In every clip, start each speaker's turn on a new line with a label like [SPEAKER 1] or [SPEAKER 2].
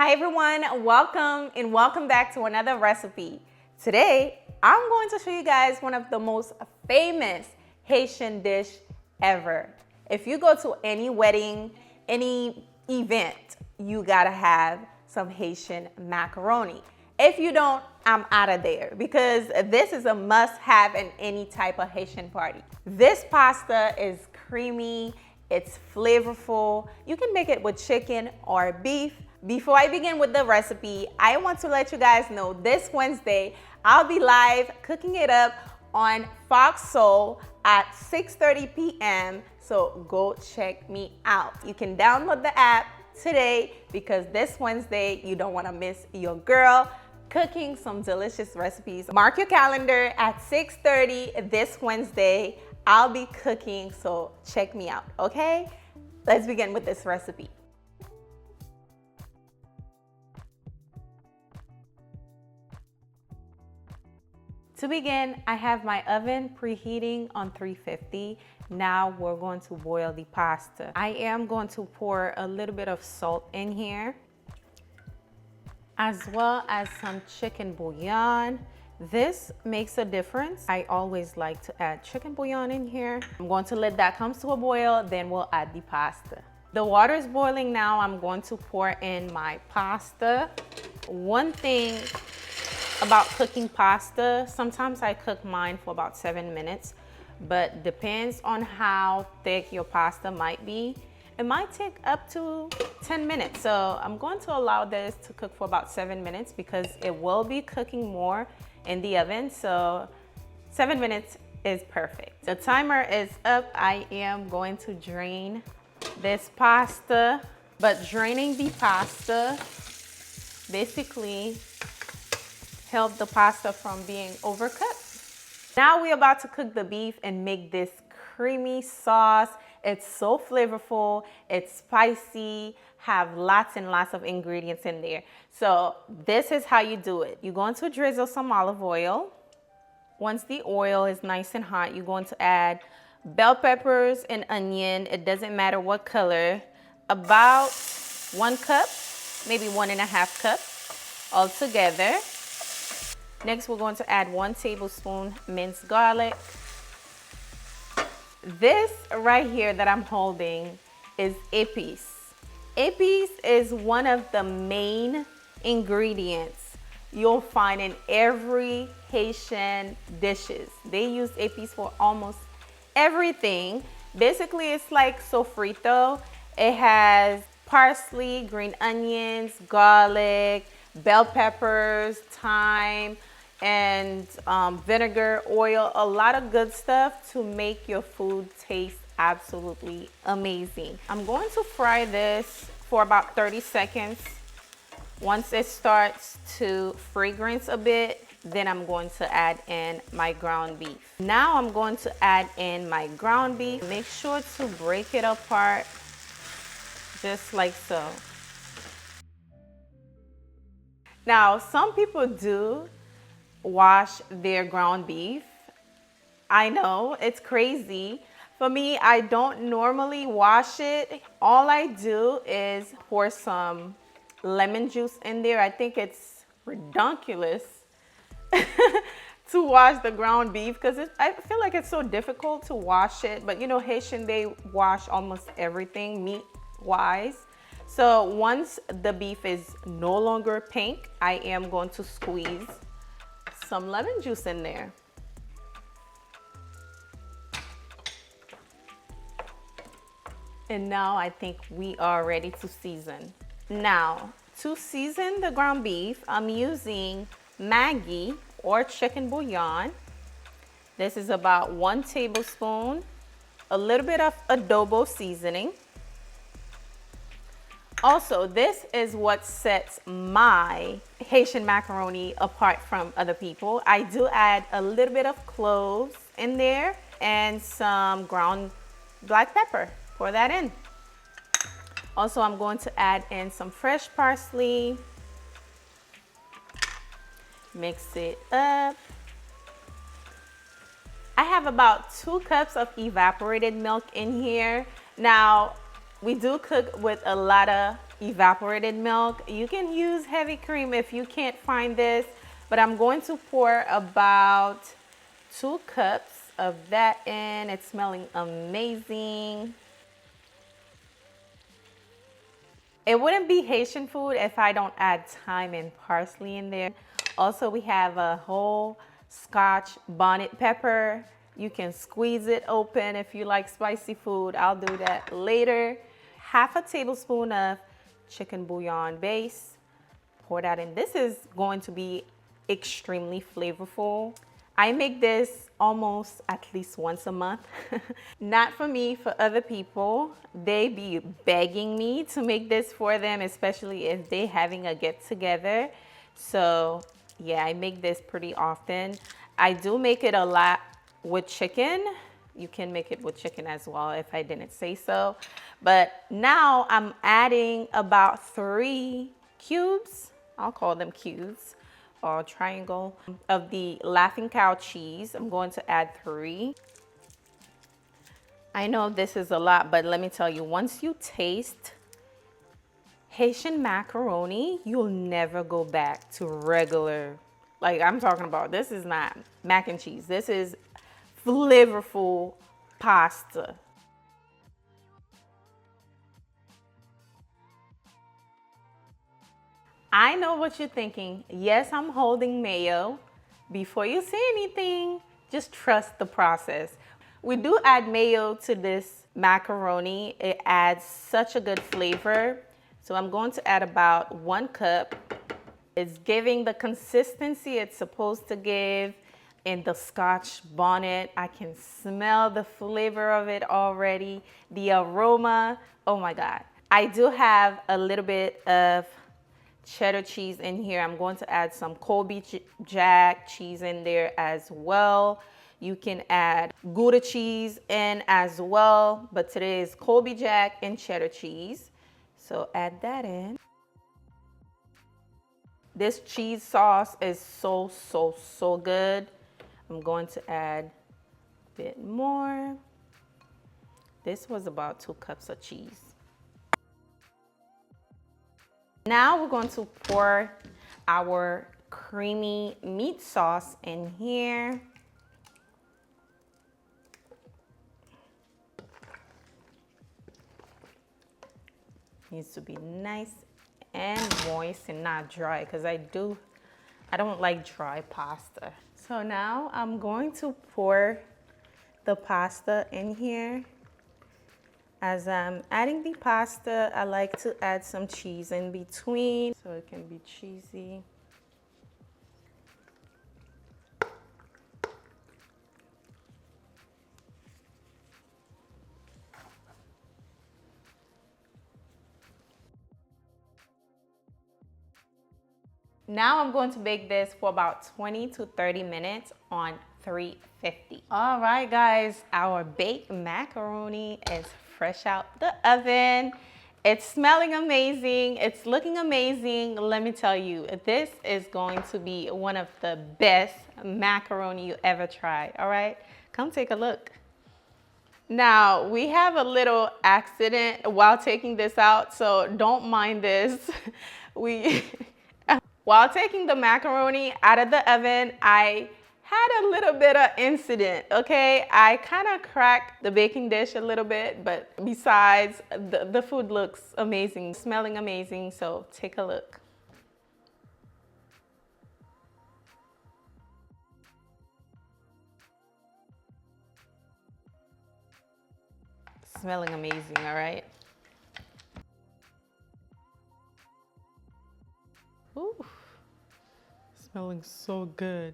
[SPEAKER 1] Hi everyone, welcome back to another recipe. Today, I'm going to show you guys one of the most famous Haitian dish ever. If you go to any wedding, any event, you gotta have some Haitian macaroni. If you don't, I'm out of there because this is a must-have in any type of Haitian party. This pasta is creamy, it's flavorful. You can make it with chicken or beef. Before I begin with the recipe, I want to let you guys know this Wednesday, I'll be live cooking it up on Fox Soul at 6:30 p.m. So go check me out. You can download the app today because this Wednesday, you don't want to miss your girl cooking some delicious recipes. Mark your calendar at 6:30 this Wednesday. I'll be cooking, so check me out, okay? Let's begin with this recipe. To begin, I have my oven preheating on 350. Now we're going to boil the pasta. I am going to pour a little bit of salt in here, as well as some chicken bouillon. This makes a difference. I always like to add chicken bouillon in here. I'm going to let that come to a boil, then we'll add the pasta. The water is boiling now. I'm going to pour in my pasta. One thing about cooking pasta, sometimes I cook mine for about 7 minutes, but depends on how thick your pasta might be. It might take up to 10 minutes. So I'm going to allow this to cook for about 7 minutes because it will be cooking more in the oven. So 7 minutes is perfect. The timer is up. I am going to drain this pasta, but draining the pasta basically help the pasta from being overcooked. Now we're about to cook the beef and make this creamy sauce. It's so flavorful, it's spicy, have lots and lots of ingredients in there. So this is how you do it. You're going to drizzle some olive oil. Once the oil is nice and hot, you're going to add bell peppers and onion. It doesn't matter what color. About 1 cup, maybe 1.5 cups all together. Next, we're going to add 1 tablespoon minced garlic. This right here that I'm holding is epis. Epis is one of the main ingredients you'll find in every Haitian dishes. They use epis for almost everything. Basically, it's like sofrito. It has parsley, green onions, garlic, bell peppers, thyme, and vinegar, oil, a lot of good stuff to make your food taste absolutely amazing. I'm going to fry this for about 30 seconds. Once it starts to fragrance a bit, then I'm going to add in my ground beef. Now I'm going to add in my ground beef. Make sure to break it apart just like so. Now, some people do wash their ground beef. I know, it's crazy. For me, I don't normally wash it. All I do is pour some lemon juice in there. I think it's ridiculous to wash the ground beef because I feel like it's so difficult to wash it. But you know, Haitian, they wash almost everything meat-wise. So once the beef is no longer pink, I am going to squeeze some lemon juice in there. And now I think we are ready to season. Now, to season the ground beef, I'm using Maggi or chicken bouillon. This is about 1 tablespoon, a little bit of adobo seasoning. Also, this is what sets my Haitian macaroni apart from other people. I do add a little bit of cloves in there and some ground black pepper. Pour that in. Also, I'm going to add in some fresh parsley. Mix it up. I have about 2 cups of evaporated milk in here. Now, we do cook with a lot of evaporated milk. You can use heavy cream if you can't find this, but I'm going to pour about 2 cups of that in. It's smelling amazing. It wouldn't be Haitian food if I don't add thyme and parsley in there. Also, we have a whole scotch bonnet pepper. You can squeeze it open if you like spicy food. I'll do that later. Half a tablespoon of chicken bouillon base. Pour that in. This is going to be extremely flavorful. I make this almost at least once a month. Not for me, for other people. They be begging me to make this for them, especially if they're having a get together. So yeah, I make this pretty often. I do make it a lot with chicken. You can make it with chicken as well if I didn't say so. But now I'm adding about 3 cubes. I'll call them cubes or triangle of the Laughing Cow cheese. I'm going to add 3. I know this is a lot, but let me tell you, once you taste Haitian macaroni, you'll never go back to regular, like I'm talking about, this is not mac and cheese. This is flavorful pasta. I know what you're thinking. Yes, I'm holding mayo. Before you say anything, just trust the process. We do add mayo to this macaroni. It adds such a good flavor. So I'm going to add about 1 cup. It's giving the consistency it's supposed to give in the scotch bonnet. I can smell the flavor of it already. The aroma, oh my God. I do have a little bit of cheddar cheese in here. I'm going to add some Colby Jack cheese in there as well. You can add Gouda cheese in as well, but today is Colby Jack and cheddar cheese. So add that in. This cheese sauce is so good. I'm going to add a bit more. This was about 2 cups of cheese. Now we're going to pour our creamy meat sauce in here. Needs to be nice and moist and not dry, because I don't like dry pasta. So now I'm going to pour the pasta in here. As I'm adding the pasta, I like to add some cheese in between so it can be cheesy. Now I'm going to bake this for about 20 to 30 minutes on 350. All right, guys, our baked macaroni is fresh out the oven. It's smelling amazing. It's looking amazing. Let me tell you, this is going to be one of the best macaroni you ever try. All right, come take a look. Now, we have a little accident while taking this out, so don't mind this. While taking the macaroni out of the oven, I had a little bit of incident, okay? I kind of cracked the baking dish a little bit, but besides, the food looks amazing, smelling amazing, so take a look. Smelling amazing, all right? Ooh, smelling so good.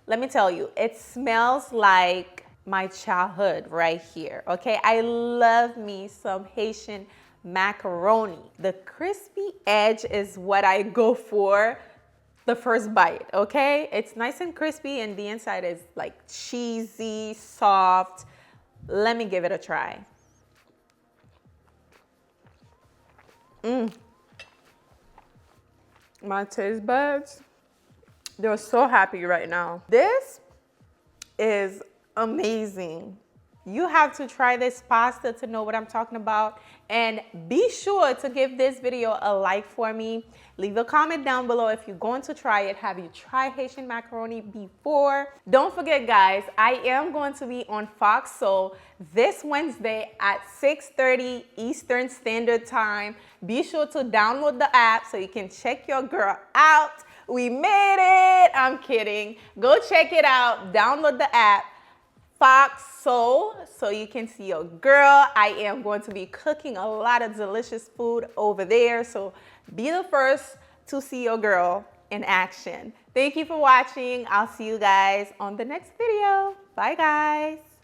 [SPEAKER 1] Let me tell you, it smells like my childhood right here, okay? I love me some Haitian macaroni. The crispy edge is what I go for the first bite, okay? It's nice and crispy and the inside is like cheesy, soft. Let me give it a try. My taste buds They're so happy right now. This is amazing. You have to try this pasta to know what I'm talking about. And be sure to give this video a like for me. Leave a comment down below if you're going to try it. Have you tried Haitian macaroni before? Don't forget, guys, I am going to be on Fox Soul this Wednesday at 6:30 Eastern Standard Time. Be sure to download the app so you can check your girl out. We made it. I'm kidding. Go check it out. Download the app. Fox Soul, so you can see your girl. I am going to be cooking a lot of delicious food over there, so be the first to see your girl in action. Thank you for watching. I'll see you guys on the next video. Bye, guys.